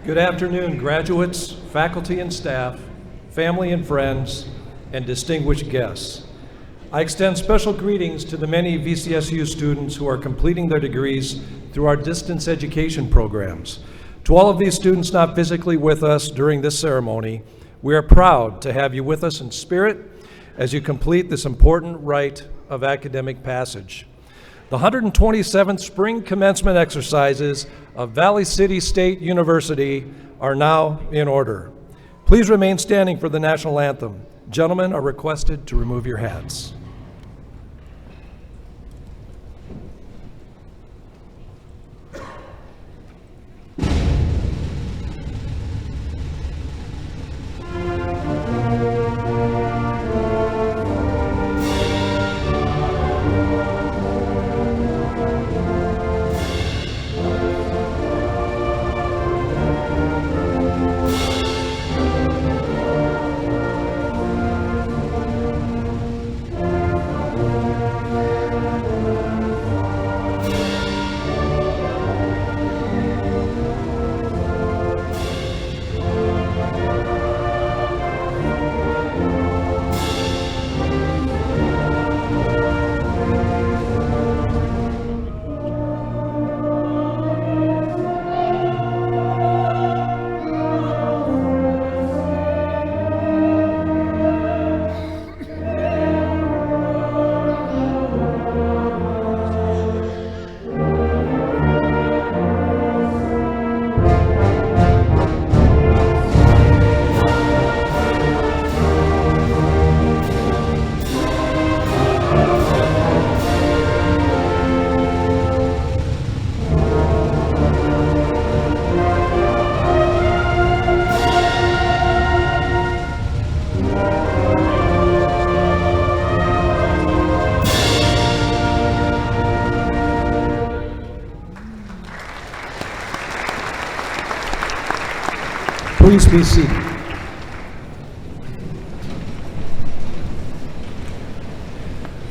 Good afternoon, graduates, faculty and staff, family and friends, and distinguished guests. I extend special greetings to the many VCSU students who are completing their degrees through our distance education programs. To all of these students not physically with us during this ceremony, we are proud to have you with us in spirit as you complete this important rite of academic passage. The 127th Spring Commencement exercises of Valley City State University are now in order. Please remain standing for the national anthem. Gentlemen are requested to remove your hats. Please be seated.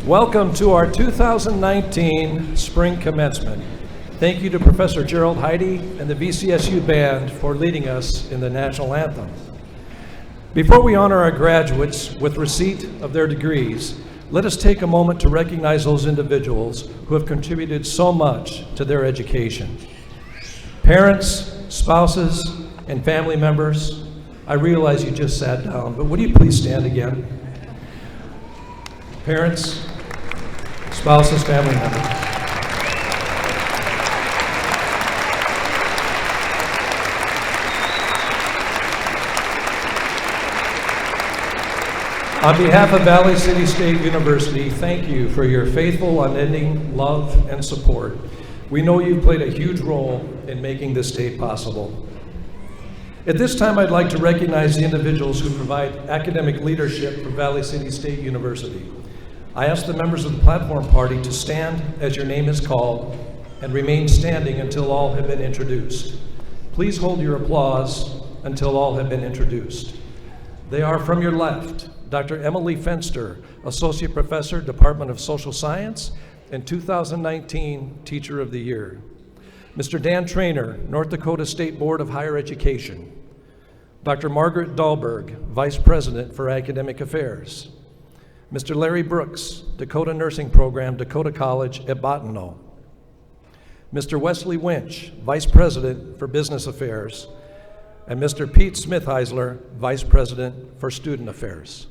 Welcome to our 2019 Spring Commencement. Thank you to Professor Gerald Heidi and the VCSU Band for leading us in the national anthem. Before we honor our graduates with receipt of their degrees, let us take a moment to recognize those individuals who have contributed so much to their education. Parents, spouses, and family members, I realize you just sat down, but would you please stand again? Parents, spouses, family members. On behalf of Valley City State University, thank you for your faithful, unending love and support. We know you've played a huge role in making this day possible. At this time, I'd like to recognize the individuals who provide academic leadership for Valley City State University. I ask the members of the platform party to stand as your name is called and remain standing until all have been introduced. Please hold your applause until all have been introduced. They are from your left, Dr. Emily Fenster, Associate Professor, Department of Social Science, and 2019 Teacher of the Year. Mr. Dan Traynor, North Dakota State Board of Higher Education. Dr. Margaret Dahlberg, Vice President for Academic Affairs. Mr. Larry Brooks, Dakota Nursing Program, Dakota College at Bottineau. Mr. Wesley Winch, Vice President for Business Affairs. And Mr. Pete Smithheisler, Vice President for Student Affairs.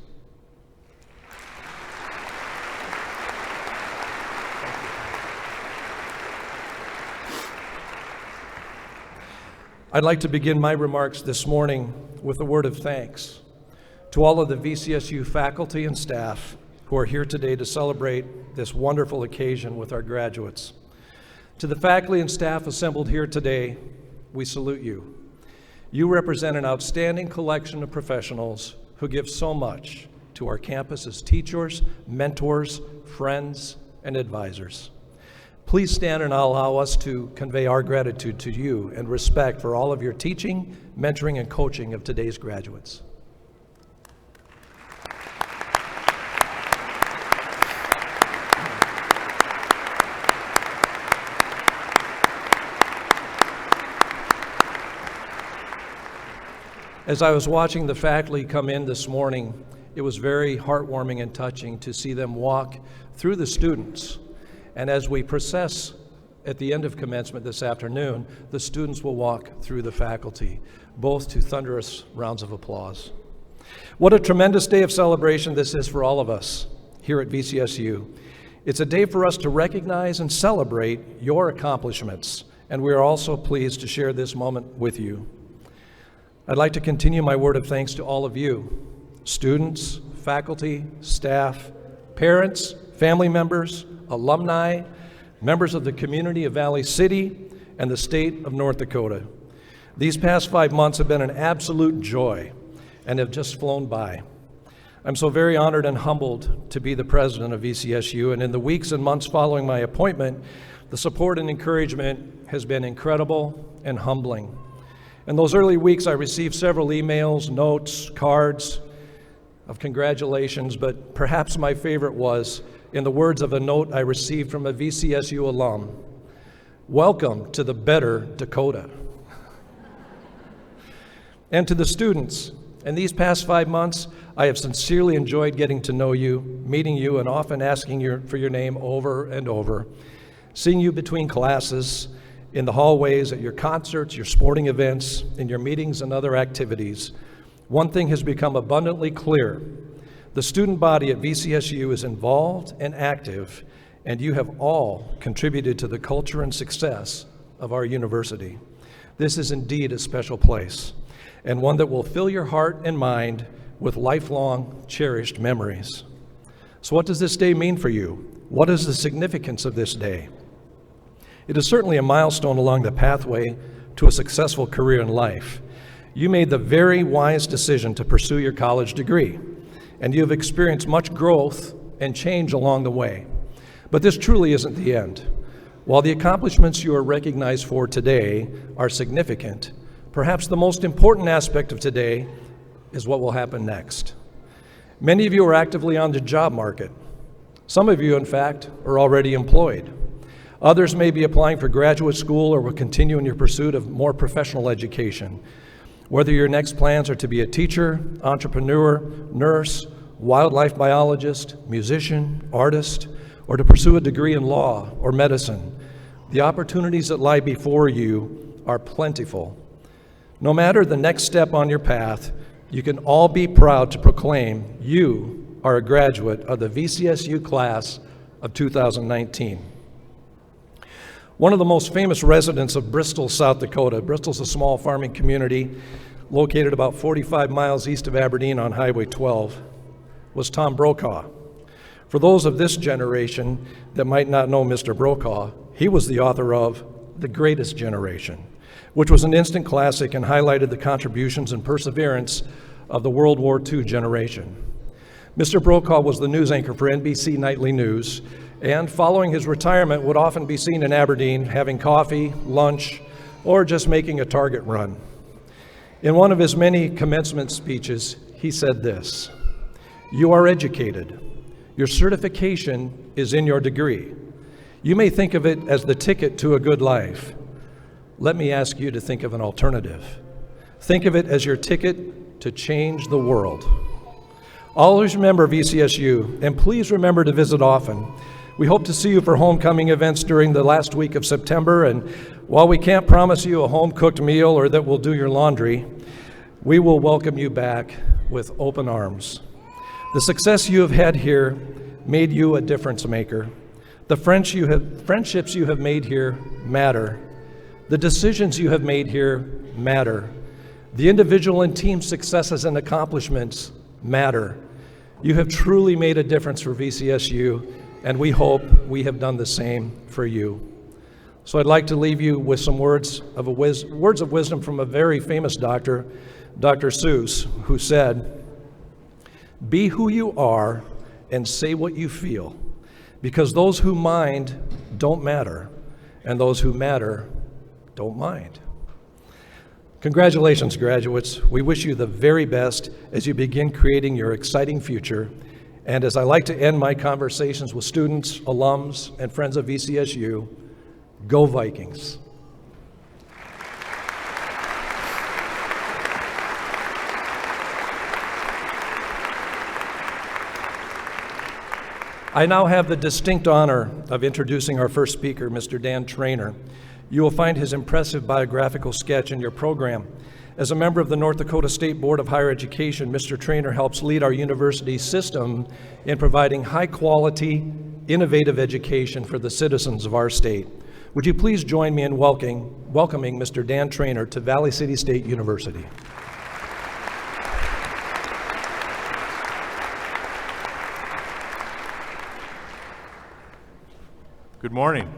I'd like to begin my remarks this morning with a word of thanks to all of the VCSU faculty and staff who are here today to celebrate this wonderful occasion with our graduates. To the faculty and staff assembled here today, we salute you. You represent an outstanding collection of professionals who give so much to our campus as teachers, mentors, friends, and advisors. Please stand and allow us to convey our gratitude to you and respect for all of your teaching, mentoring, and coaching of today's graduates. As I was watching the faculty come in this morning, it was very heartwarming and touching to see them walk through the students. And as we process at the end of commencement this afternoon, the students will walk through the faculty, both to thunderous rounds of applause. What a tremendous day of celebration this is for all of us here at VCSU. It's a day for us to recognize and celebrate your accomplishments, and we are also pleased to share this moment with you. I'd like to continue my word of thanks to all of you, students, faculty, staff, parents, family members, alumni, members of the community of Valley City, and the state of North Dakota. These past 5 months have been an absolute joy and have just flown by. I'm so very honored and humbled to be the president of VCSU, and in the weeks and months following my appointment, the support and encouragement has been incredible and humbling. In those early weeks, I received several emails, notes, cards of congratulations, but perhaps my favorite was in the words of a note I received from a VCSU alum: "Welcome to the better Dakota." And to the students, in these past 5 months, I have sincerely enjoyed getting to know you, meeting you, and often asking for your name over and over, seeing you between classes, in the hallways, at your concerts, your sporting events, in your meetings and other activities. One thing has become abundantly clear: the student body at VCSU is involved and active, and you have all contributed to the culture and success of our university. This is indeed a special place, and one that will fill your heart and mind with lifelong cherished memories. So what does this day mean for you? What is the significance of this day? It is certainly a milestone along the pathway to a successful career in life. You made the very wise decision to pursue your college degree, and you have experienced much growth and change along the way. But this truly isn't the end. While the accomplishments you are recognized for today are significant, perhaps the most important aspect of today is what will happen next. Many of you are actively on the job market. Some of you, in fact, are already employed. Others may be applying for graduate school or will continue in your pursuit of more professional education. Whether your next plans are to be a teacher, entrepreneur, nurse, wildlife biologist, musician, artist, or to pursue a degree in law or medicine, the opportunities that lie before you are plentiful. No matter the next step on your path, you can all be proud to proclaim you are a graduate of the VCSU class of 2019. One of the most famous residents of Bristol, South Dakota — Bristol's a small farming community located about 45 miles east of Aberdeen on Highway 12 — was Tom Brokaw. For those of this generation that might not know Mr. Brokaw, he was the author of The Greatest Generation, which was an instant classic and highlighted the contributions and perseverance of the World War II generation. Mr. Brokaw was the news anchor for NBC Nightly News, and following his retirement would often be seen in Aberdeen having coffee, lunch, or just making a Target run. In one of his many commencement speeches, he said this: "You are educated. Your certification is in your degree. You may think of it as the ticket to a good life. Let me ask you to think of an alternative. Think of it as your ticket to change the world." Always remember VCSU, and please remember to visit often. We hope to see you for homecoming events during the last week of September, and while we can't promise you a home-cooked meal or that we'll do your laundry, we will welcome you back with open arms. The success you have had here made you a difference maker. The friendships you have made here matter. The decisions you have made here matter. The individual and team successes and accomplishments matter. You have truly made a difference for VCSU, and we hope we have done the same for you. So I'd like to leave you with some words of wisdom from a very famous doctor, Dr. Seuss, who said, "Be who you are and say what you feel, because those who mind don't matter, and those who matter don't mind." Congratulations, graduates. We wish you the very best as you begin creating your exciting future. And as I like to end my conversations with students, alums, and friends of VCSU, go Vikings. I now have the distinct honor of introducing our first speaker, Mr. Dan Trainer. You will find his impressive biographical sketch in your program. As a member of the North Dakota State Board of Higher Education, Mr. Trainer helps lead our university system in providing high-quality, innovative education for the citizens of our state. Would you please join me in welcoming Mr. Dan Trainer to Valley City State University. Good morning.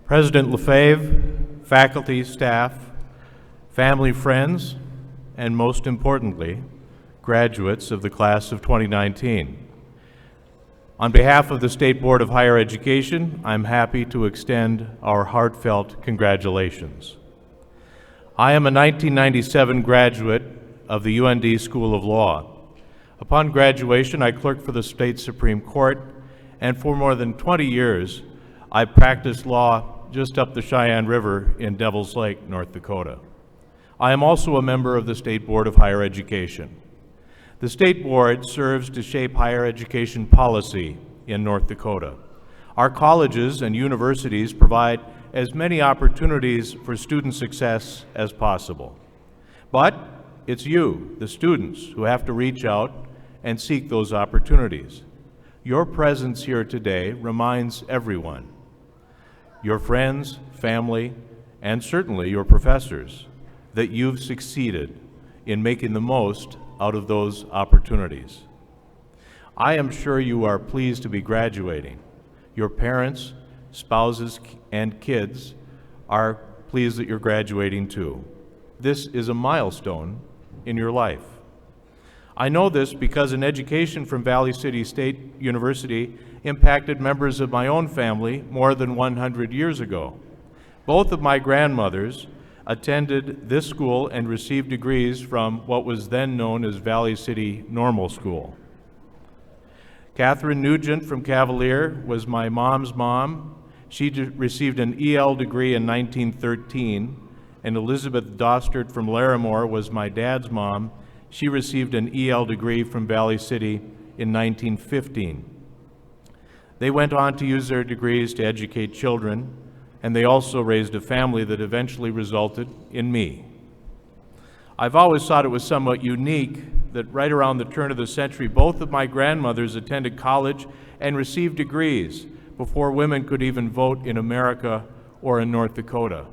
President Lefebvre, faculty, staff, family, friends, and most importantly, graduates of the class of 2019. On behalf of the State Board of Higher Education, I'm happy to extend our heartfelt congratulations. I am a 1997 graduate of the UND School of Law. Upon graduation, I clerked for the state Supreme Court, and for more than 20 years, I practiced law just up the Cheyenne River in Devils Lake, North Dakota. I am also a member of the State Board of Higher Education. The State Board serves to shape higher education policy in North Dakota. Our colleges and universities provide as many opportunities for student success as possible. But it's you, the students, who have to reach out and seek those opportunities. Your presence here today reminds everyone, your friends, family, and certainly your professors, that you've succeeded in making the most out of those opportunities. I am sure you are pleased to be graduating. Your parents, spouses, and kids are pleased that you're graduating too. This is a milestone in your life. I know this because an education from Valley City State University impacted members of my own family more than 100 years ago. Both of my grandmothers attended this school and received degrees from what was then known as Valley City Normal School. Catherine Nugent from Cavalier was my mom's mom. She received an EL degree in 1913, and Elizabeth Dostert from Larimore was my dad's mom. She received an EL degree from Valley City in 1915. They went on to use their degrees to educate children, and they also raised a family that eventually resulted in me. I've always thought it was somewhat unique that right around the turn of the century, both of my grandmothers attended college and received degrees before women could even vote in America or in North Dakota.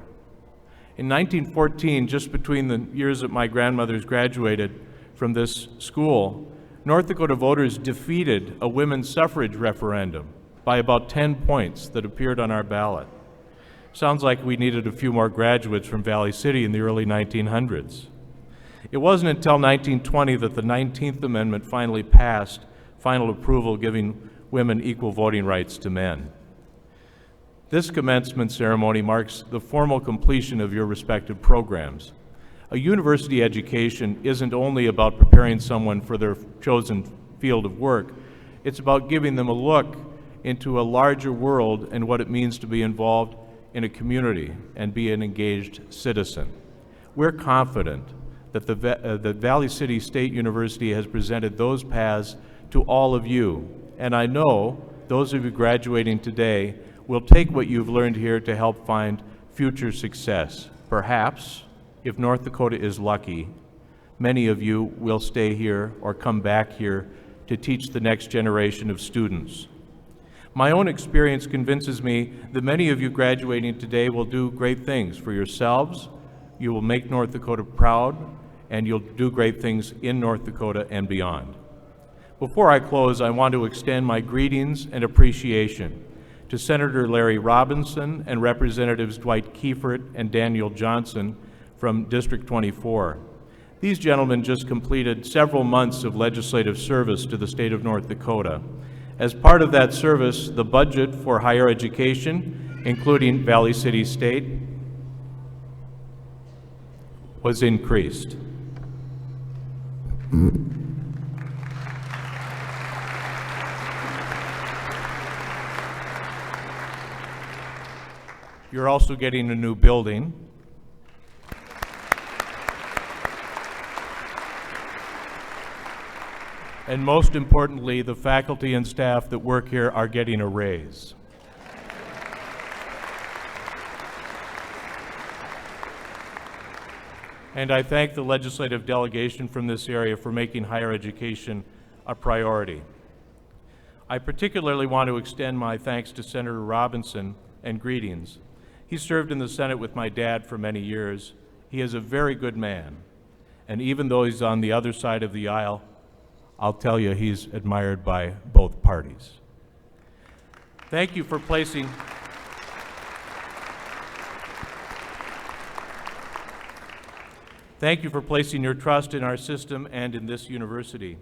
In 1914, just between the years that my grandmothers graduated from this school, North Dakota voters defeated a women's suffrage referendum by about 10 points that appeared on our ballot. Sounds like we needed a few more graduates from Valley City in the early 1900s. It wasn't until 1920 that the 19th Amendment finally passed final approval giving women equal voting rights to men. This commencement ceremony marks the formal completion of your respective programs. A university education isn't only about preparing someone for their chosen field of work, it's about giving them a look into a larger world and what it means to be involved in a community and be an engaged citizen. We're confident that the Valley City State University has presented those paths to all of you, and I know those of you graduating today will take what you've learned here to help find future success. Perhaps, if North Dakota is lucky, many of you will stay here or come back here to teach the next generation of students. My own experience convinces me that many of you graduating today will do great things for yourselves, you will make North Dakota proud, and you'll do great things in North Dakota and beyond. Before I close, I want to extend my greetings and appreciation to Senator Larry Robinson and Representatives Dwight Kiefert and Daniel Johnson from District 24. These gentlemen just completed several months of legislative service to the state of North Dakota. As part of that service, the budget for higher education, including Valley City State, was increased. You're also getting a new building. And most importantly, the faculty and staff that work here are getting a raise. And I thank the legislative delegation from this area for making higher education a priority. I particularly want to extend my thanks to Senator Robinson and greetings. He served in the Senate with my dad for many years. He is a very good man. And even though he's on the other side of the aisle, I'll tell you he's admired by both parties. Thank you for placing Thank you for placing your trust in our system and in this university.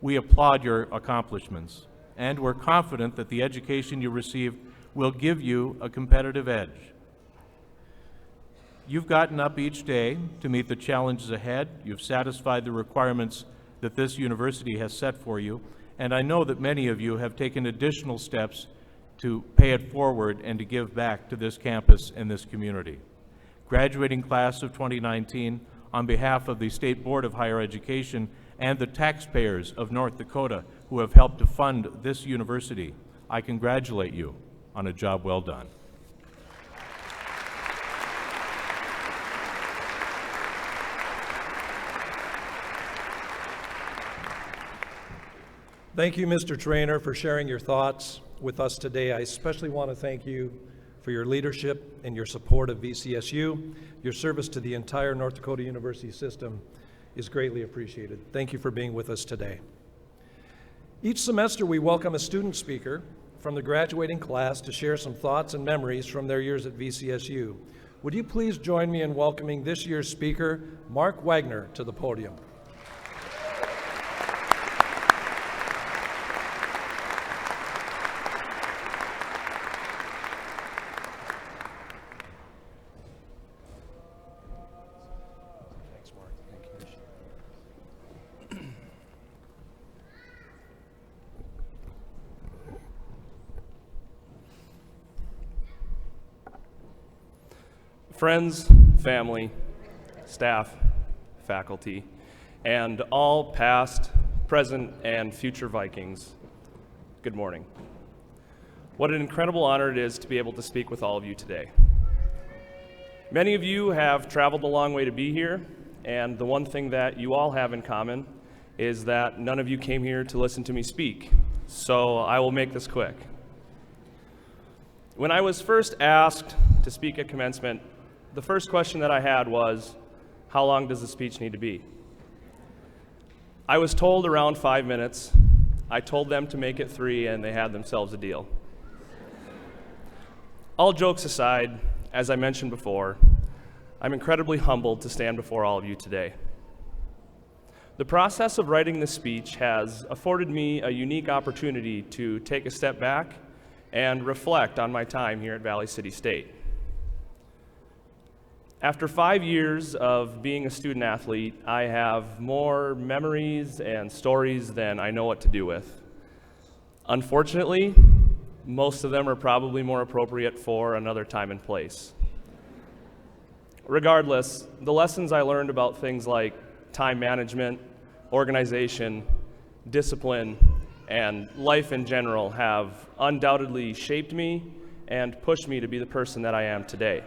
We applaud your accomplishments, and we're confident that the education you receive will give you a competitive edge. You've gotten up each day to meet the challenges ahead. You've satisfied the requirements that this university has set for you, and I know that many of you have taken additional steps to pay it forward and to give back to this campus and this community. Graduating class of 2019, on behalf of the State Board of Higher Education and the taxpayers of North Dakota who have helped to fund this university, I congratulate you on a job well done. Thank you, Mr. Trainer, for sharing your thoughts with us today. I especially want to thank you for your leadership and your support of VCSU. Your service to the entire North Dakota University system is greatly appreciated. Thank you for being with us today. Each semester, we welcome a student speaker from the graduating class to share some thoughts and memories from their years at VCSU. Would you please join me in welcoming this year's speaker, Mark Wagner, to the podium. Friends, family, staff, faculty, and all past, present, and future Vikings, good morning. What an incredible honor it is to be able to speak with all of you today. Many of you have traveled a long way to be here, and the one thing that you all have in common is that none of you came here to listen to me speak, so I will make this quick. When I was first asked to speak at commencement, the first question that I had was, how long does the speech need to be? I was told around 5 minutes. I told them to make it 3, and they had themselves a deal. All jokes aside, as I mentioned before, I'm incredibly humbled to stand before all of you today. The process of writing this speech has afforded me a unique opportunity to take a step back and reflect on my time here at Valley City State. After 5 years of being a student athlete, I have more memories and stories than I know what to do with. Unfortunately, most of them are probably more appropriate for another time and place. Regardless, the lessons I learned about things like time management, organization, discipline, and life in general have undoubtedly shaped me and pushed me to be the person that I am today.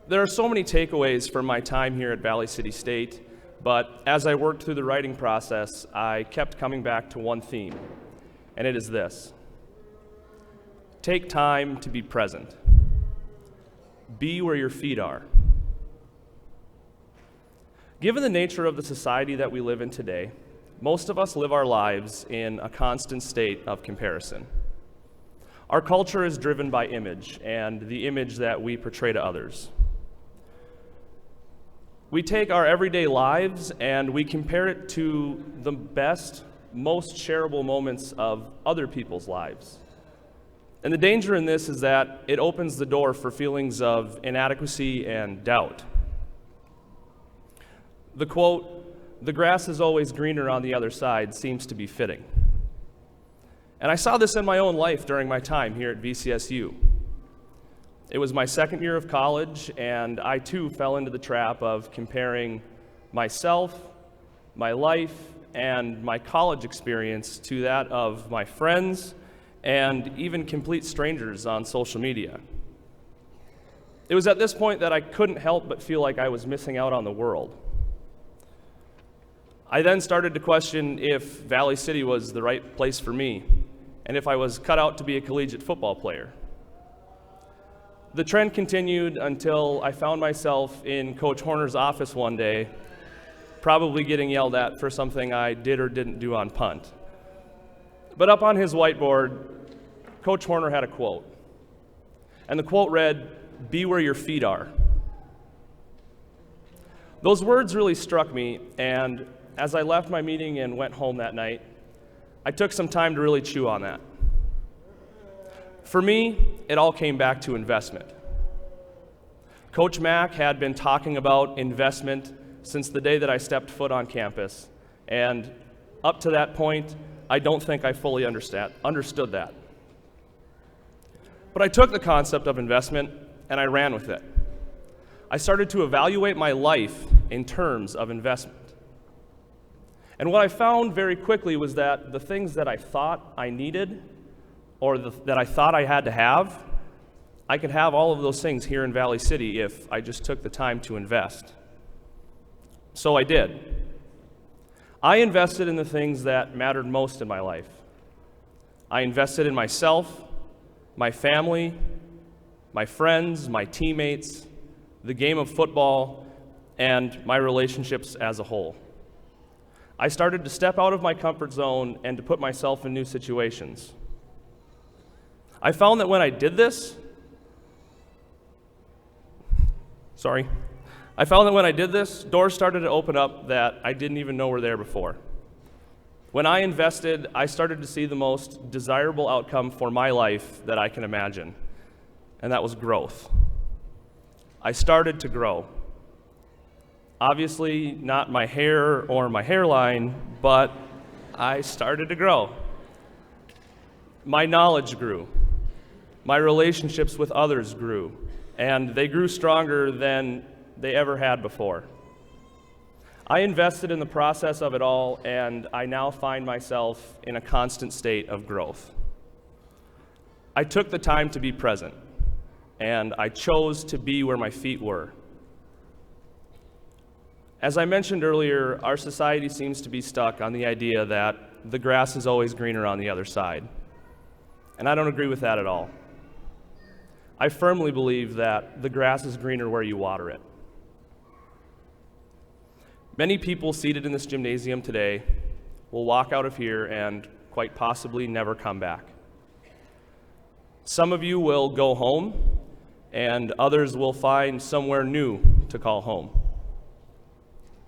There are so many takeaways from my time here at Valley City State, but as I worked through the writing process, I kept coming back to one theme, and it is this: take time to be present. Be where your feet are. Given the nature of the society that we live in today, most of us live our lives in a constant state of comparison. Our culture is driven by image and the image that we portray to others. We take our everyday lives and we compare it to the best, most shareable moments of other people's lives. And the danger in this is that it opens the door for feelings of inadequacy and doubt. The quote, "The grass is always greener on the other side," seems to be fitting. And I saw this in my own life during my time here at VCSU. It was my second year of college, and I too fell into the trap of comparing myself my life, and my college experience to that of my friends and even complete strangers on social media. It was at this point that I couldn't help but feel like I was missing out on the world. I then started to question if Valley City was the right place for me, and if I was cut out to be a collegiate football player. The trend continued until I found myself in Coach Horner's office one day, probably getting yelled at for something I did or didn't do on punt. But up on his whiteboard, Coach Horner had a quote. And the quote read, "Be where your feet are." Those words really struck me, and as I left my meeting and went home that night, I took some time to really chew on that. For me, it all came back to investment. Coach Mack had been talking about investment since the day that I stepped foot on campus, and up to that point, I don't think I fully understood that. But I took the concept of investment and I ran with it. I started to evaluate my life in terms of investment. And what I found very quickly was that the things that I thought I needed or that I thought I had to have, I could have all of those things here in Valley City if I just took the time to invest. So I did. I invested in the things that mattered most in my life. I invested in myself, my family, my friends, my teammates, the game of football, and my relationships as a whole. I started to step out of my comfort zone and to put myself in new situations. I found that when I did this, doors started to open up that I didn't even know were there before. When I invested, I started to see the most desirable outcome for my life that I can imagine, and that was growth. I started to grow. Obviously, not my hair or my hairline, but I started to grow. My knowledge grew. My relationships with others grew, and they grew stronger than they ever had before. I invested in the process of it all, and I now find myself in a constant state of growth. I took the time to be present, and I chose to be where my feet were. As I mentioned earlier, our society seems to be stuck on the idea that the grass is always greener on the other side, and I don't agree with that at all. I firmly believe that the grass is greener where you water it. Many people seated in this gymnasium today will walk out of here and quite possibly never come back. Some of you will go home, and others will find somewhere new to call home.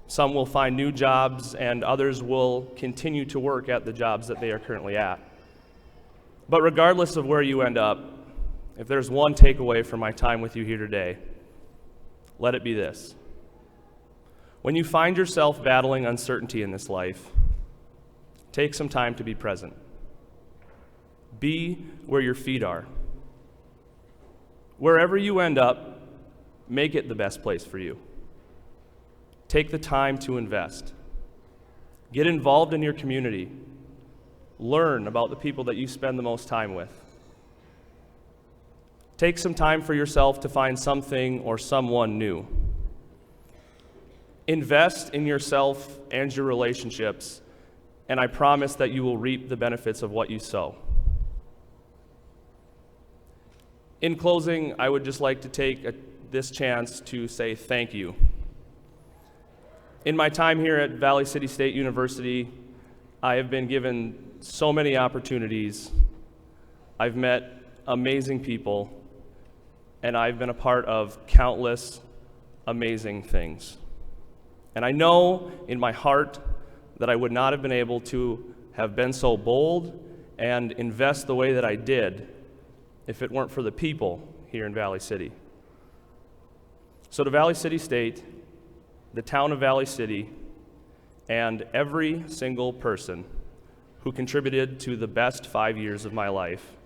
Some will find new jobs, and others will continue to work at the jobs that they are currently at. But regardless of where you end up, if there's one takeaway from my time with you here today, let it be this. When you find yourself battling uncertainty in this life, take some time to be present. Be where your feet are. Wherever you end up, make it the best place for you. Take the time to invest. Get involved in your community. Learn about the people that you spend the most time with. Take some time for yourself to find something or someone new. Invest in yourself and your relationships, and I promise that you will reap the benefits of what you sow. In closing, I would just like to take this chance to say thank you. In my time here at Valley City State University, I have been given so many opportunities. I've met amazing people, and I've been a part of countless amazing things. And I know in my heart that I would not have been able to have been so bold and invest the way that I did if it weren't for the people here in Valley City. So to Valley City State, the town of Valley City, and every single person who contributed to the best 5 years of my life,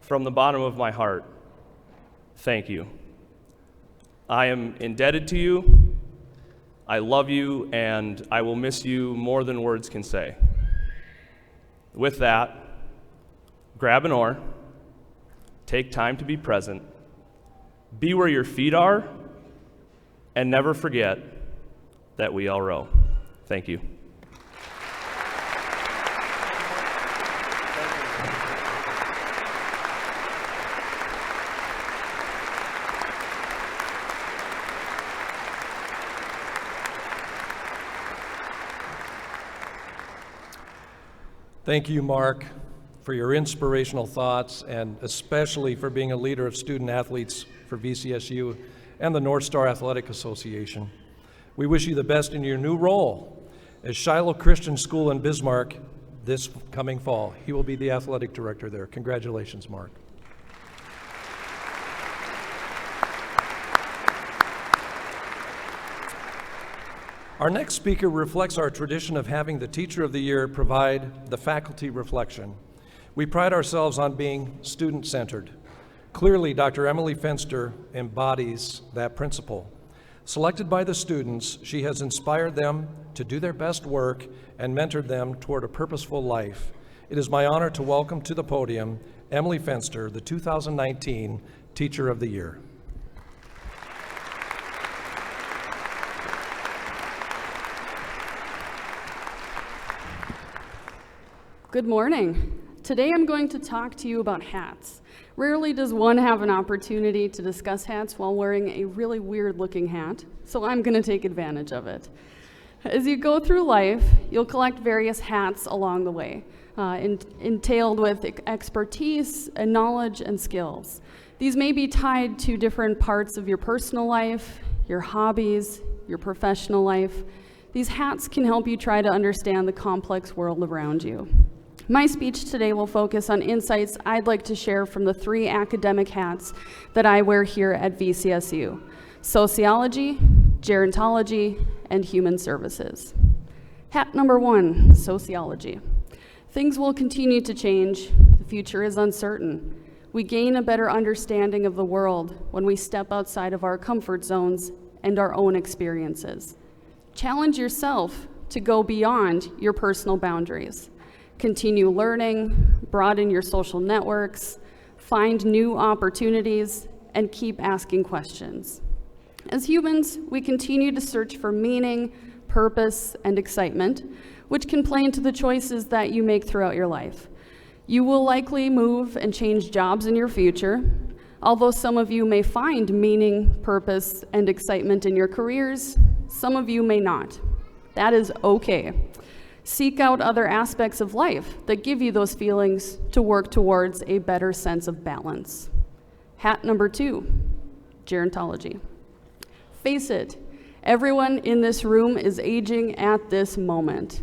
from the bottom of my heart, thank you. I am indebted to you. I love you, and I will miss you more than words can say. With that, grab an oar, take time to be present, be where your feet are, and never forget that we all row. Thank you. Thank you, Mark, for your inspirational thoughts and especially for being a leader of student athletes for VCSU and the North Star Athletic Association. We wish you the best in your new role as Shiloh Christian School in Bismarck this coming fall. He will be the athletic director there. Congratulations, Mark. Our next speaker reflects our tradition of having the Teacher of the Year provide the faculty reflection. We pride ourselves on being student-centered. Clearly, Dr. Emily Fenster embodies that principle. Selected by the students, she has inspired them to do their best work and mentored them toward a purposeful life. It is my honor to welcome to the podium Emily Fenster, the 2019 Teacher of the Year. Good morning. Today I'm going to talk to you about hats. Rarely does one have an opportunity to discuss hats while wearing a really weird looking hat, so I'm going to take advantage of it. As you go through life, you'll collect various hats along the way, entailed with expertise and knowledge and skills. These may be tied to different parts of your personal life, your hobbies, your professional life. These hats can help you try to understand the complex world around you. My speech today will focus on insights I'd like to share from the 3 academic hats that I wear here at VCSU: sociology, gerontology, and human services. Hat number 1, sociology. Things will continue to change. The future is uncertain. We gain a better understanding of the world when we step outside of our comfort zones and our own experiences. Challenge yourself to go beyond your personal boundaries. Continue learning, broaden your social networks, find new opportunities, and keep asking questions. As humans, we continue to search for meaning, purpose, and excitement, which can play into the choices that you make throughout your life. You will likely move and change jobs in your future. Although some of you may find meaning, purpose, and excitement in your careers, some of you may not. That is okay. Seek out other aspects of life that give you those feelings to work towards a better sense of balance. Hat number 2, gerontology. Face it, everyone in this room is aging at this moment.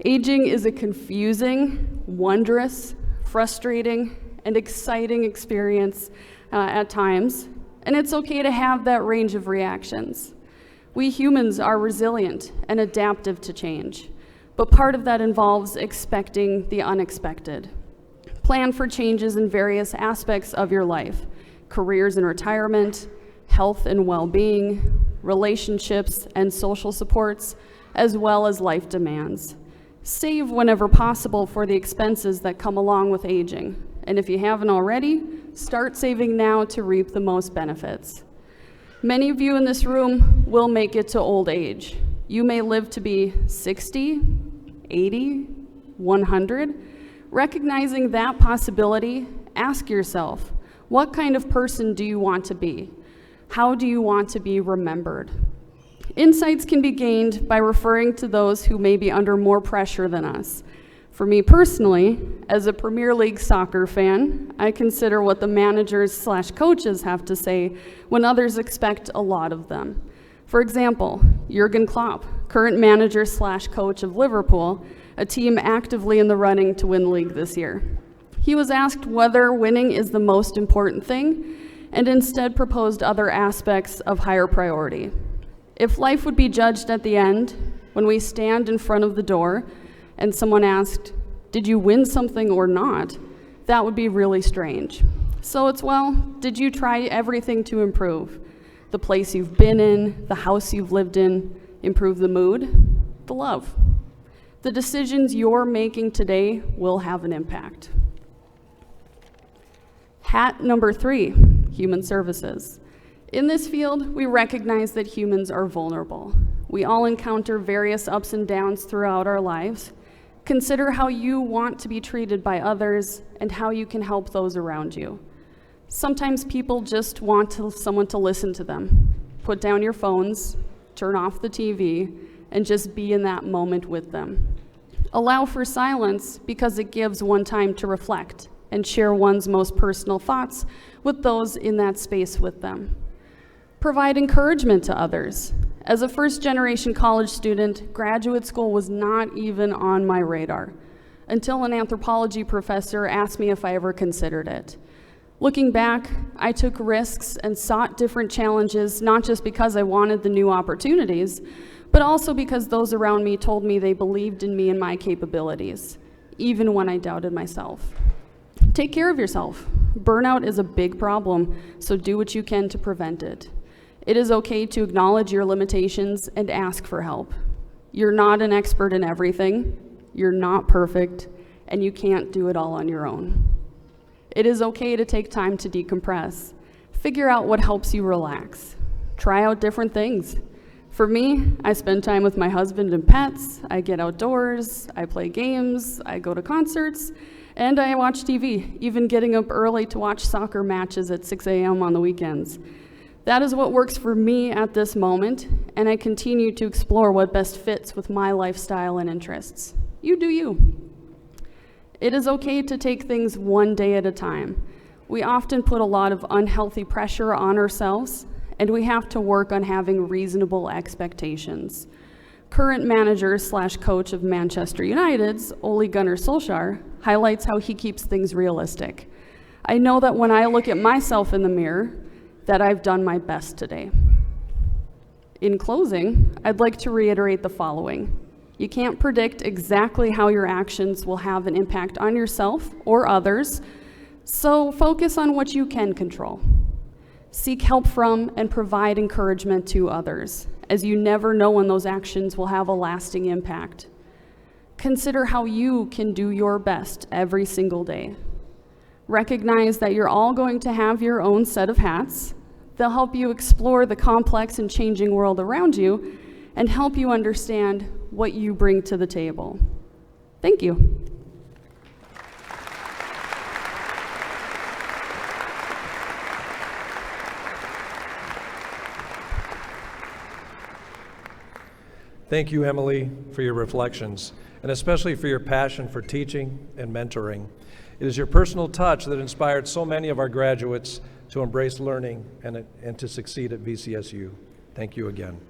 Aging is a confusing, wondrous, frustrating, and exciting experience at times, and it's okay to have that range of reactions. We humans are resilient and adaptive to change. But part of that involves expecting the unexpected. Plan for changes in various aspects of your life: careers and retirement, health and well-being, relationships and social supports, as well as life demands. Save whenever possible for the expenses that come along with aging. And if you haven't already, start saving now to reap the most benefits. Many of you in this room will make it to old age. You may live to be 60, 80, 100. Recognizing that possibility, ask yourself, what kind of person do you want to be? How do you want to be remembered? Insights can be gained by referring to those who may be under more pressure than us. For me personally, as a Premier League soccer fan, I consider what the managers/coaches have to say when others expect a lot of them. For example, Jurgen Klopp, current manager/coach of Liverpool, a team actively in the running to win the league this year. He was asked whether winning is the most important thing, and instead proposed other aspects of higher priority. If life would be judged at the end, when we stand in front of the door and someone asked, "Did you win something or not?" that would be really strange. So it's, well, did you try everything to improve? The place you've been in, the house you've lived in, improve the mood, the love. The decisions you're making today will have an impact. Hat number 3, human services. In this field, we recognize that humans are vulnerable. We all encounter various ups and downs throughout our lives. Consider how you want to be treated by others and how you can help those around you. Sometimes people just want someone to listen to them. Put down your phones, turn off the TV, and just be in that moment with them. Allow for silence because it gives one time to reflect and share one's most personal thoughts with those in that space with them. Provide encouragement to others. As a first-generation college student, graduate school was not even on my radar until an anthropology professor asked me if I ever considered it. Looking back, I took risks and sought different challenges, not just because I wanted the new opportunities, but also because those around me told me they believed in me and my capabilities, even when I doubted myself. Take care of yourself. Burnout is a big problem, so do what you can to prevent it. It is okay to acknowledge your limitations and ask for help. You're not an expert in everything, you're not perfect, and you can't do it all on your own. It is okay to take time to decompress. Figure out what helps you relax. Try out different things. For me, I spend time with my husband and pets, I get outdoors, I play games, I go to concerts, and I watch TV, even getting up early to watch soccer matches at 6 a.m. on the weekends. That is what works for me at this moment, and I continue to explore what best fits with my lifestyle and interests. You do you. It is okay to take things one day at a time. We often put a lot of unhealthy pressure on ourselves, and we have to work on having reasonable expectations. Current manager/coach of Manchester United's, Ole Gunnar Solskjaer, highlights how he keeps things realistic. I know that when I look at myself in the mirror, that I've done my best today. In closing, I'd like to reiterate the following. You can't predict exactly how your actions will have an impact on yourself or others, so focus on what you can control. Seek help from and provide encouragement to others, as you never know when those actions will have a lasting impact. Consider how you can do your best every single day. Recognize that you're all going to have your own set of hats. They'll help you explore the complex and changing world around you and help you understand what you bring to the table. Thank you. Thank you, Emily, for your reflections, and especially for your passion for teaching and mentoring. It is your personal touch that inspired so many of our graduates to embrace learning and to succeed at VCSU. Thank you again.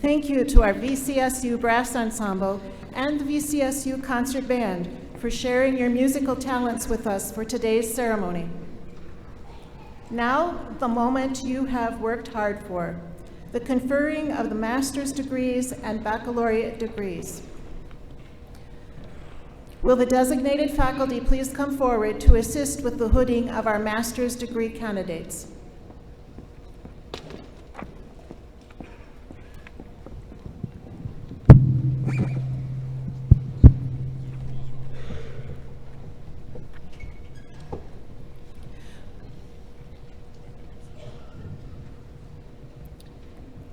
Thank you to our VCSU Brass Ensemble and the VCSU Concert Band for sharing your musical talents with us for today's ceremony. Now, the moment you have worked hard for, the conferring of the master's degrees and baccalaureate degrees. Will the designated faculty please come forward to assist with the hooding of our master's degree candidates?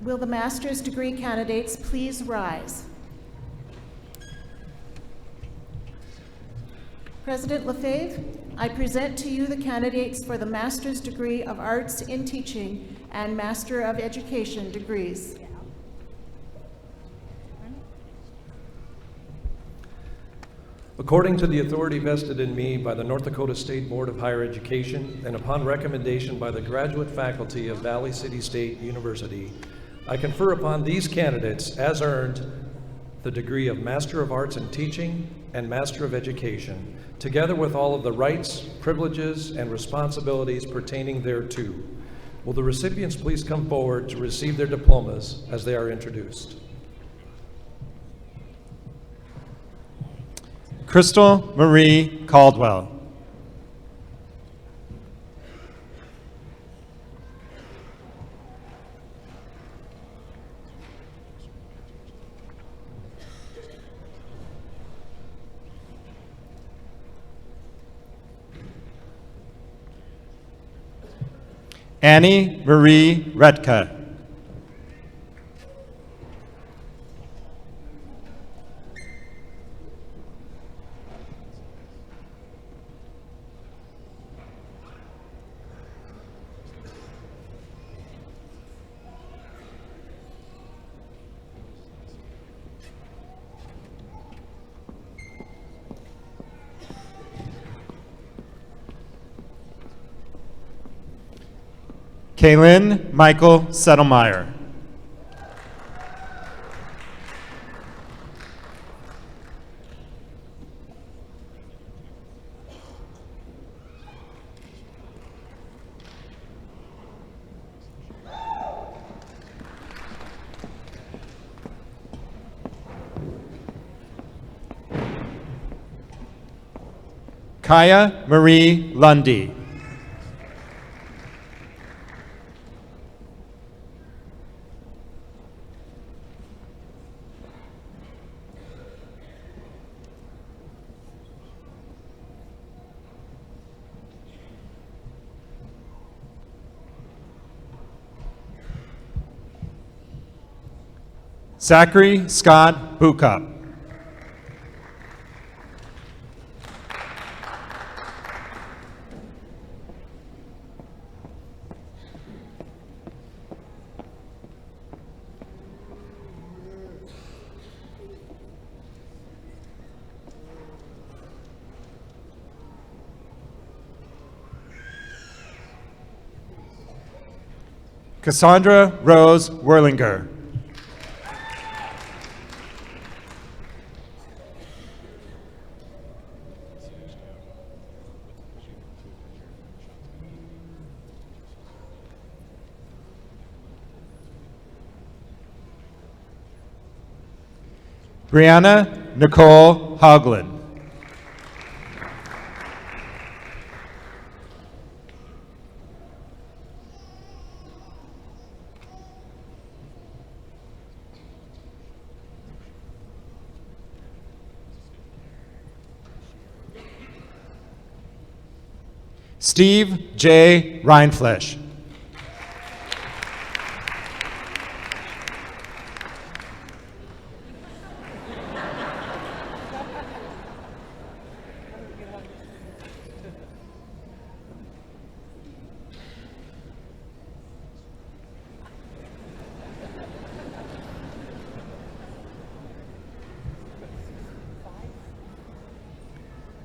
Will the master's degree candidates please rise? President Lefebvre, I present to you the candidates for the Master's degree of Arts in Teaching and Master of Education degrees. According to the authority vested in me by the North Dakota State Board of Higher Education and upon recommendation by the graduate faculty of Valley City State University, I confer upon these candidates, as earned, the degree of Master of Arts in Teaching and Master of Education, together with all of the rights, privileges, and responsibilities pertaining thereto. Will the recipients please come forward to receive their diplomas as they are introduced? Crystal Marie Caldwell. Annie Marie Redka. Kaylin Michael Settlemeyer. Kaya Marie Lundy. Zachary Scott Bukup. Cassandra Rose Werlinger. Brianna Nicole Hoagland. Steve J. Reinflesch.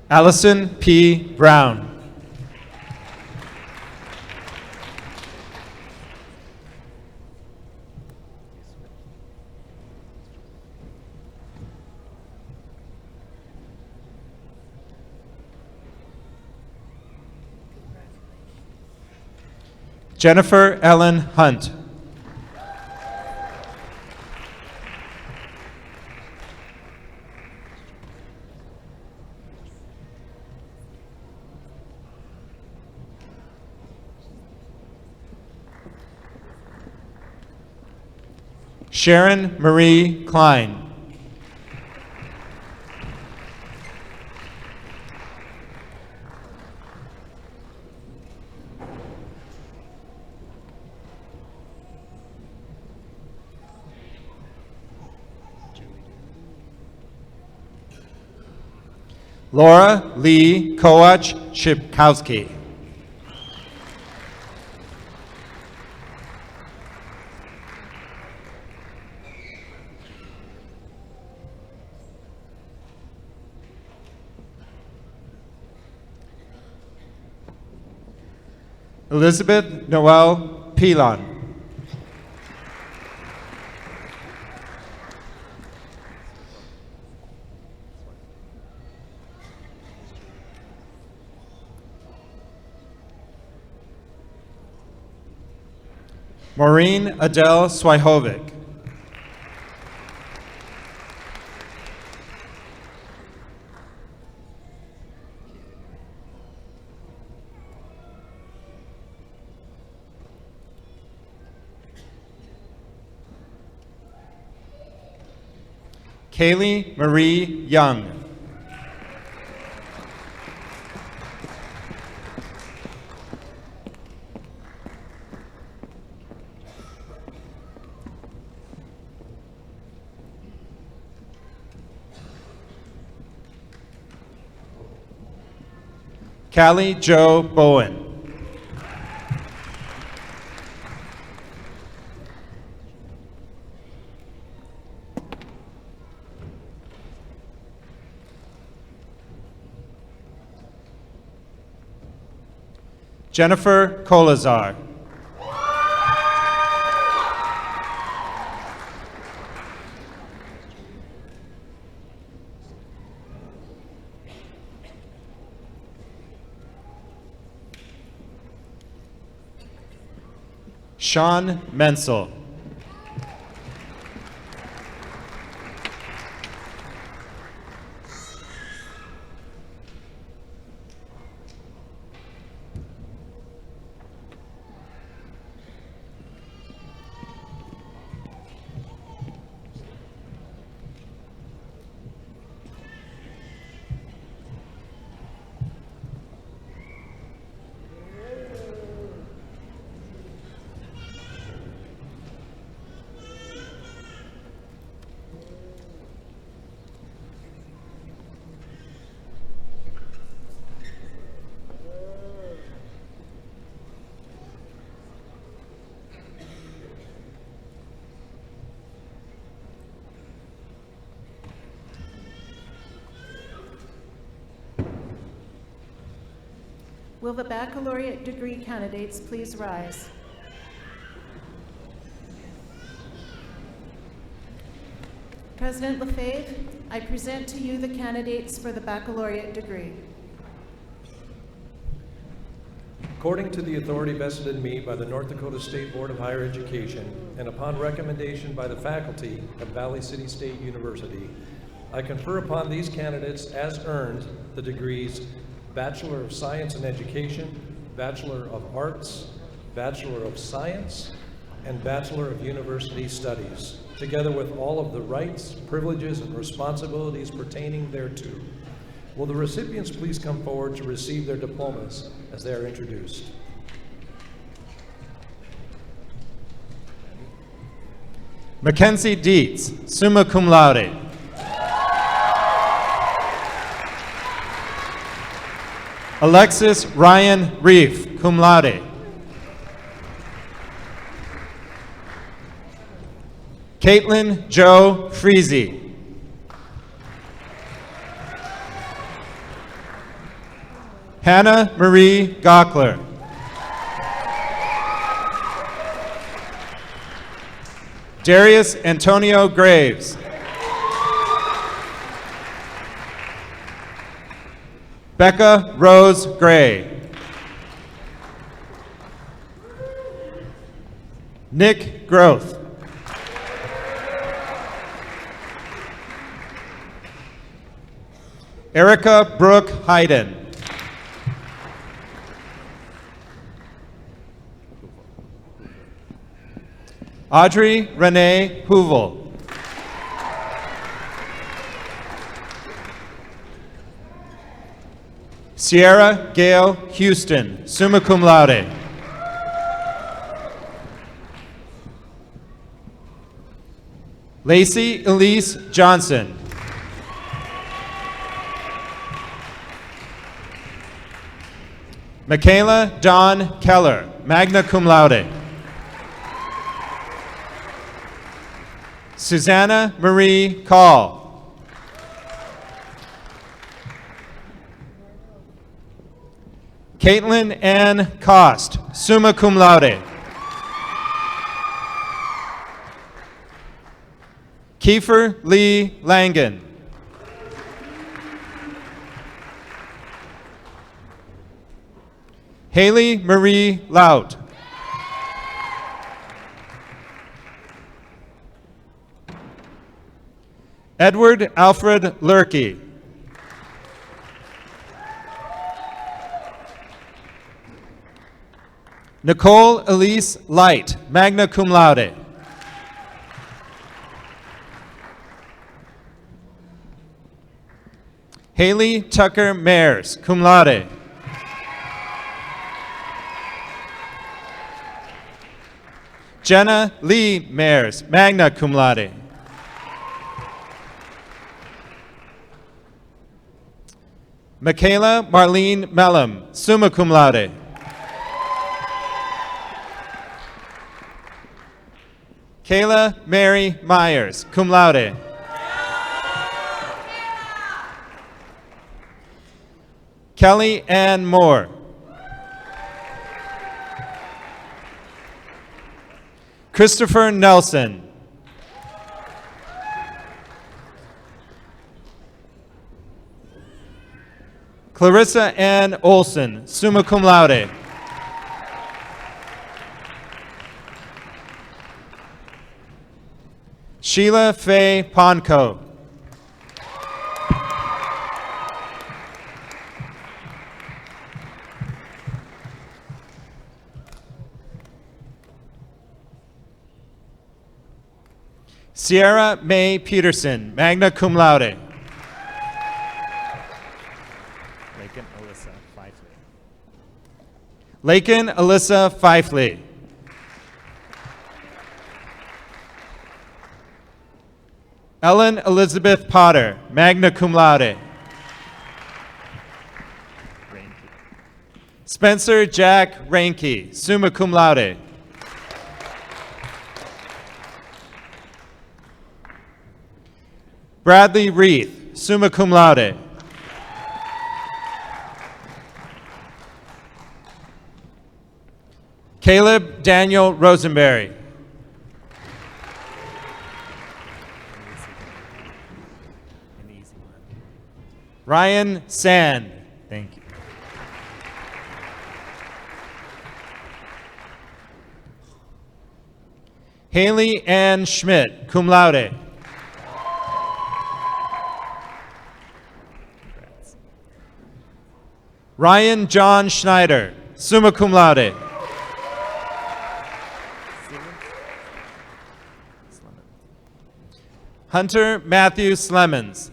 Allison P. Brown. Jennifer Ellen Hunt. Sharon Marie Klein. Laura Lee Koach-Shipkowski. Elizabeth Noel Pilon. Maureen Adele Swihovic. Kaylee Marie Young. Callie Jo Bowen. Jennifer Kolazar. Sean Mensel. Will the baccalaureate degree candidates please rise? President Lefebvre, I present to you the candidates for the baccalaureate degree. According to the authority vested in me by the North Dakota State Board of Higher Education and upon recommendation by the faculty of Valley City State University, I confer upon these candidates as earned the degrees Bachelor of Science in Education, Bachelor of Arts, Bachelor of Science, and Bachelor of University Studies, together with all of the rights, privileges, and responsibilities pertaining thereto. Will the recipients please come forward to receive their diplomas as they are introduced? Mackenzie Dietz, summa cum laude. Alexis Ryan Reef, cum laude. Caitlin Jo Freezy. Hannah Marie Gockler. Darius Antonio Graves. Becca Rose Gray. Nick Groth. Erica Brooke Hayden. Audrey Renee Hoovel. Sierra Gail Houston, summa cum laude. Lacey Elise Johnson. Michaela Dawn Keller, magna cum laude. Susanna Marie Call. Caitlin Ann Cost, summa cum laude. Kiefer Lee Langen. Haley Marie Lout. Edward Alfred Lurkey. Nicole Elise Light, magna cum laude. Haley Tucker Mayers, cum laude. Jenna Lee Mayers, magna cum laude. Michaela Marlene Mellum, summa cum laude. Kayla Mary Myers, cum laude. Kelly Ann Moore. Christopher Nelson. Clarissa Ann Olson, summa cum laude. Sheila Faye Ponco. Sierra Mae Peterson, magna cum laude. Lakin Alyssa Fifley. Lakin Alyssa Fifley. Ellen Elizabeth Potter, magna cum laude. Reinke. Spencer Jack Reinke, summa cum laude. Bradley Reith, summa cum laude. Caleb Daniel Rosenberry. An easy one. Ryan Sand. Thank you. Haley Ann Schmidt, cum laude. Congrats. Ryan John Schneider, summa cum laude. Hunter Matthew Slemons.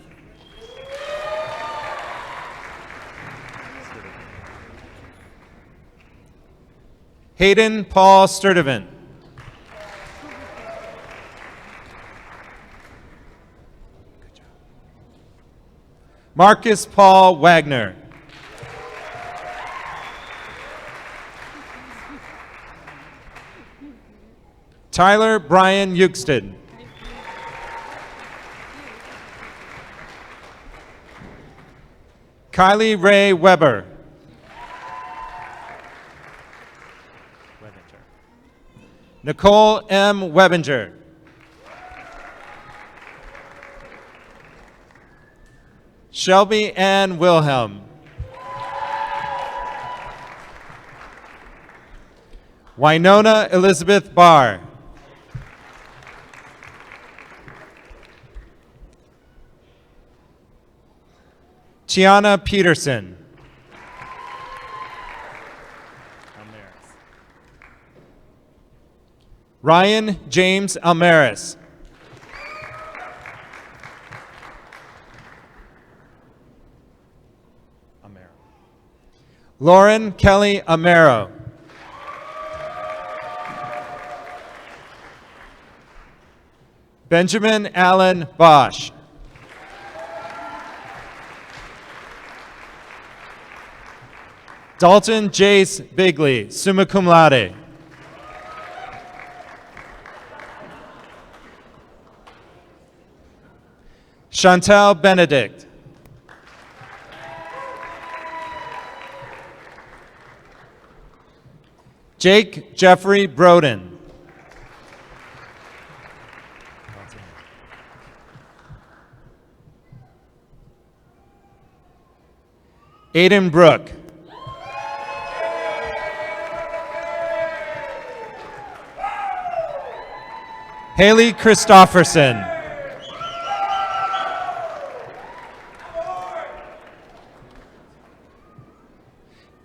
Hayden Paul Sturdivant. Marcus Paul Wagner. Tyler Brian Euxton. Kylie Ray Weber. Webinger. Nicole M. Webinger. Shelby Ann Wilhelm. Winona Elizabeth Barr. Tiana Peterson. Almaris. Ryan James Almaris. Amaro. Lauren Kelly Amaro. Benjamin Allen Bosch. Dalton Jace Bigley, summa cum laude. Chantal Benedict. Jake Jeffrey Broden. Aiden Brook. Haley Christofferson.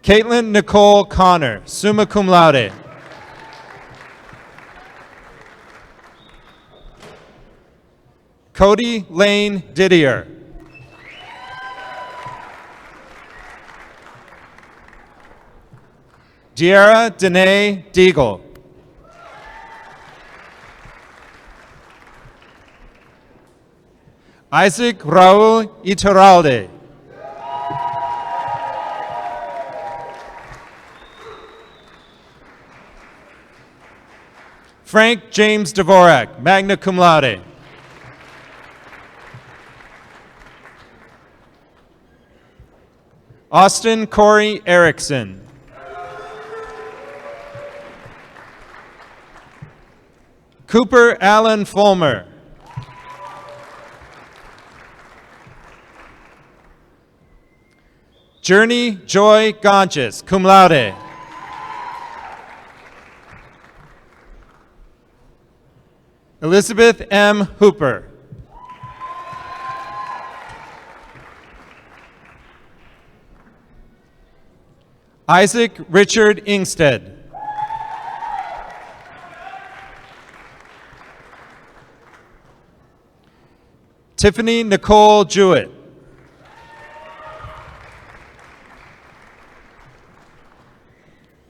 Caitlin Nicole Connor, summa cum laude. Cody Lane Didier. Diarra Danae Deagle. Isaac Raul Iturralde. Frank James Dvorak, magna cum laude. Austin Corey Erickson. Cooper Allen Fulmer. Journey Joy Gonches, cum laude. Elizabeth M. Hooper. Isaac Richard Ingstead. Tiffany Nicole Jewett.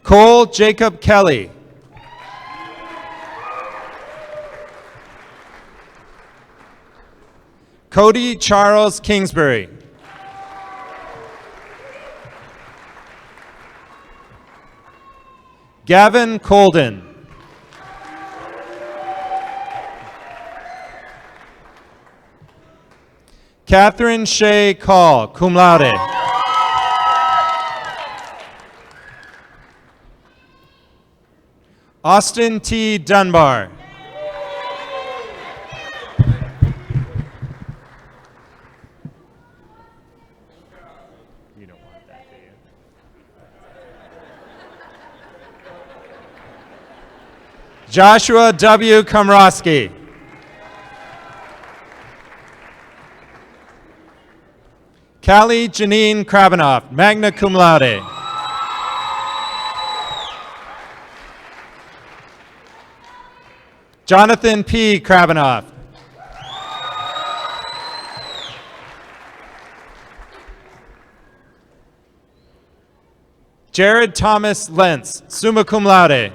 Cole Jacob Kelly. Cody Charles Kingsbury. Gavin Colden. Catherine Shea Call, cum laude. Austin T. Dunbar. You don't want that, do you? Joshua W. Komrosky. Callie Janine Krabanoff, magna cum laude. Jonathan P. Krabanoff. Jared Thomas Lentz, summa cum laude.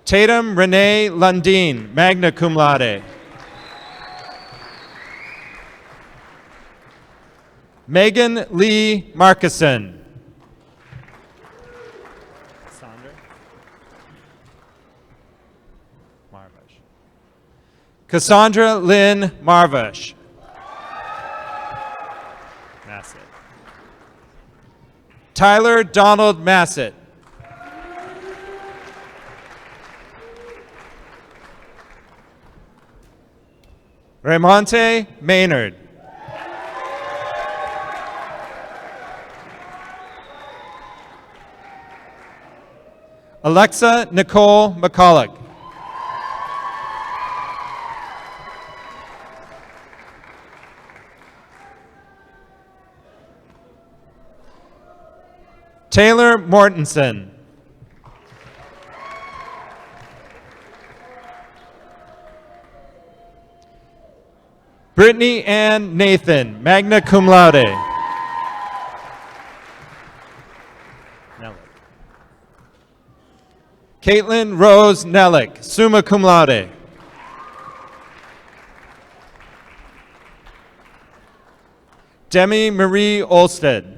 Tatum Renee Lundeen, magna cum laude. Megan Lee Markison. Sandra. Marvish. Cassandra Lynn Marvish. Massett. Tyler Donald Massett. Ramonte Maynard. Alexa Nicole McCulloch. Taylor Mortensen. Brittany Ann Nathan, magna cum laude. Nelly. Caitlin Rose Nellick, summa cum laude. Demi Marie Olsted.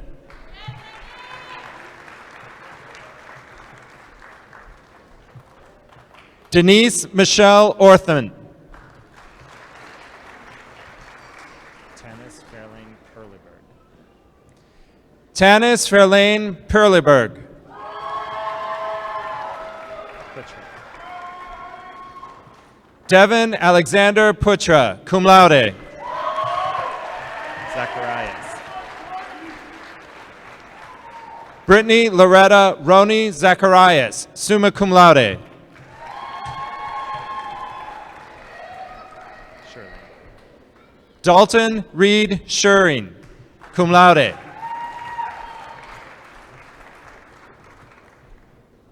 Denise Michelle Orthman. Tanis Fairlane Perleberg. Tanis Fairlane Perleberg. Butcher. Devin Alexander Putra, cum laude. Zacharias. Brittany Loretta Roni Zacharias, summa cum laude. Shirley. Dalton Reed Schuring, cum laude.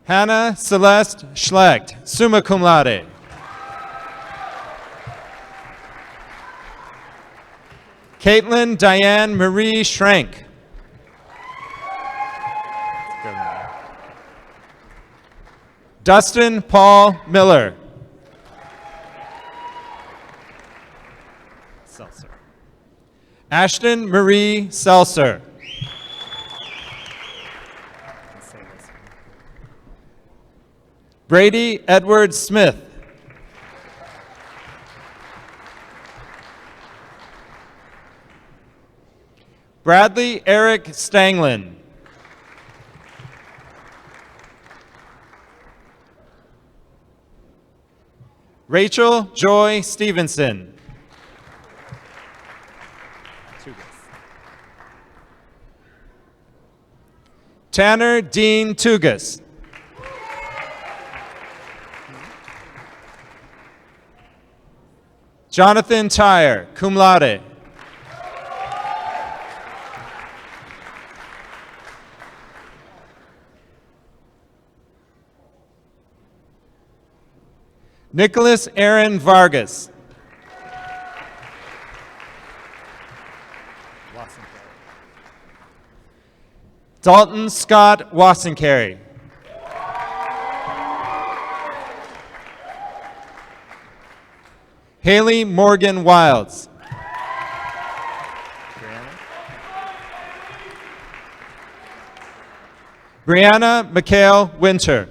Hannah Celeste Schlecht, summa cum laude. Caitlin Diane Marie Schrank. Good one. Dustin Paul Miller. Seltzer. Ashton Marie Seltzer. Let's say this one. Brady Edward Smith. Bradley Eric Stanglin. Rachel Joy Stevenson. Two guess. Tanner Dean Tugas. Jonathan Tyre, cum laude. Nicholas Aaron Vargas. Watson. Dalton Scott Wassencarry. Haley Morgan Wilds. Brianna. Brianna McHale Winter.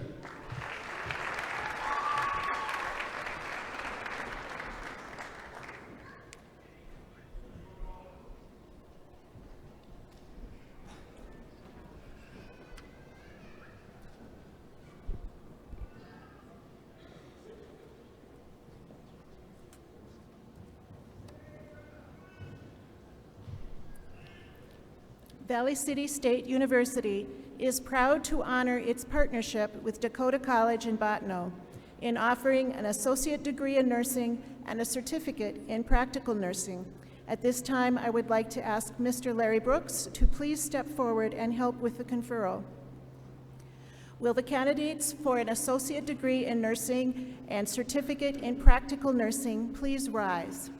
Valley City State University is proud to honor its partnership with Dakota College in Bottineau in offering an associate degree in nursing and a certificate in practical nursing. At this time, I would like to ask Mr. Larry Brooks to please step forward and help with the conferral. Will the candidates for an associate degree in nursing and certificate in practical nursing please rise?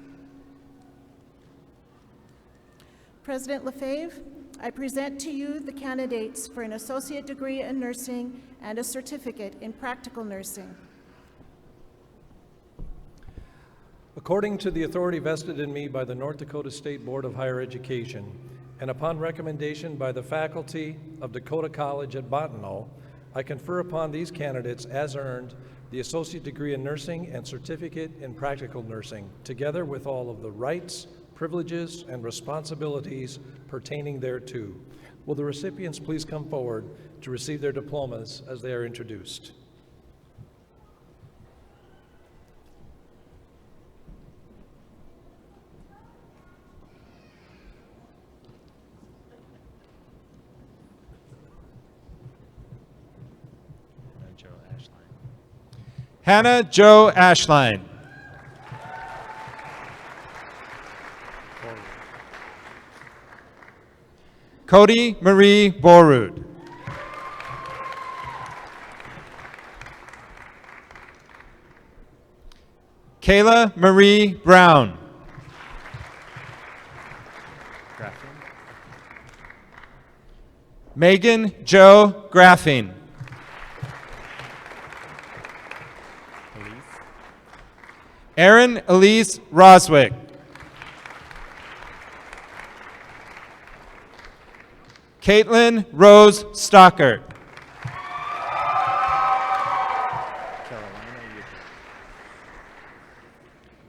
President Lefebvre, I present to you the candidates for an associate degree in nursing and a certificate in practical nursing. According to the authority vested in me by the North Dakota State Board of Higher Education, and upon recommendation by the faculty of Dakota College at Bottineau, I confer upon these candidates as earned the associate degree in nursing and certificate in practical nursing, together with all of the rights, privileges, and responsibilities pertaining thereto. Will the recipients please come forward to receive their diplomas as they are introduced? Joey. Hannah Jo Ashline. Cody Marie Borud. Kayla Marie Brown. Megan Jo Graffing. Erin Elise Roswick. Caitlin Rose Stockert.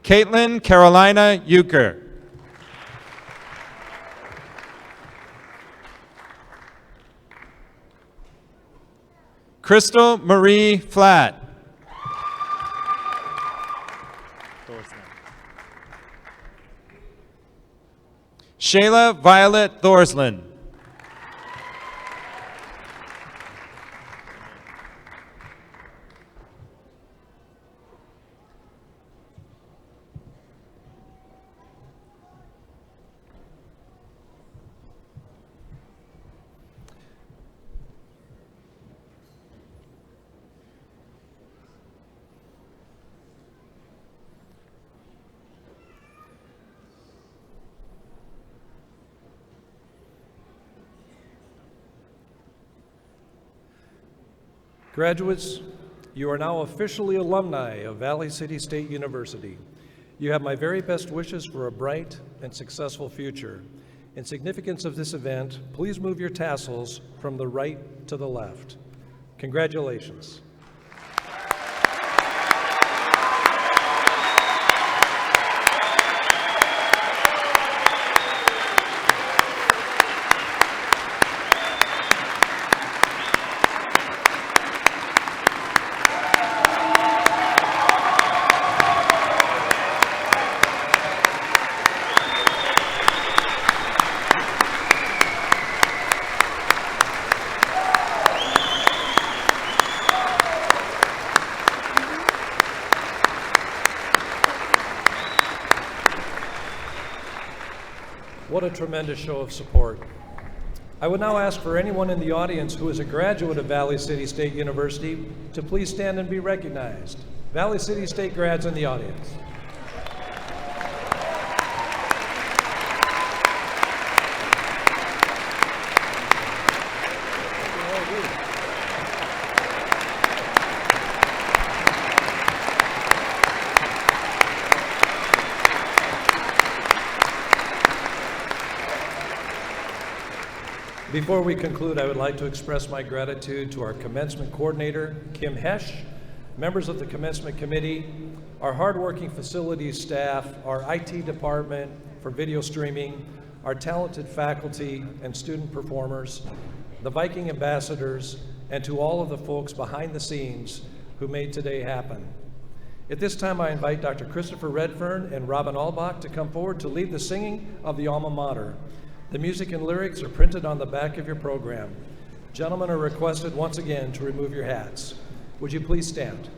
Caitlin Carolina Euchre. Crystal Marie Flatt. Shayla Violet Thorsland. Graduates, you are now officially alumni of Valley City State University. You have my very best wishes for a bright and successful future. In significance of this event, please move your tassels from the right to the left. Congratulations. What a tremendous show of support. I would now ask for anyone in the audience who is a graduate of Valley City State University to please stand and be recognized. Valley City State grads in the audience. Before we conclude, I would like to express my gratitude to our commencement coordinator, Kim Hesch, members of the commencement committee, our hardworking facilities staff, our IT department for video streaming, our talented faculty and student performers, the Viking ambassadors, and to all of the folks behind the scenes who made today happen. At this time, I invite Dr. Christopher Redfern and Robin Albach to come forward to lead the singing of the alma mater. The music and lyrics are printed on the back of your program. Gentlemen are requested once again to remove your hats. Would you please stand?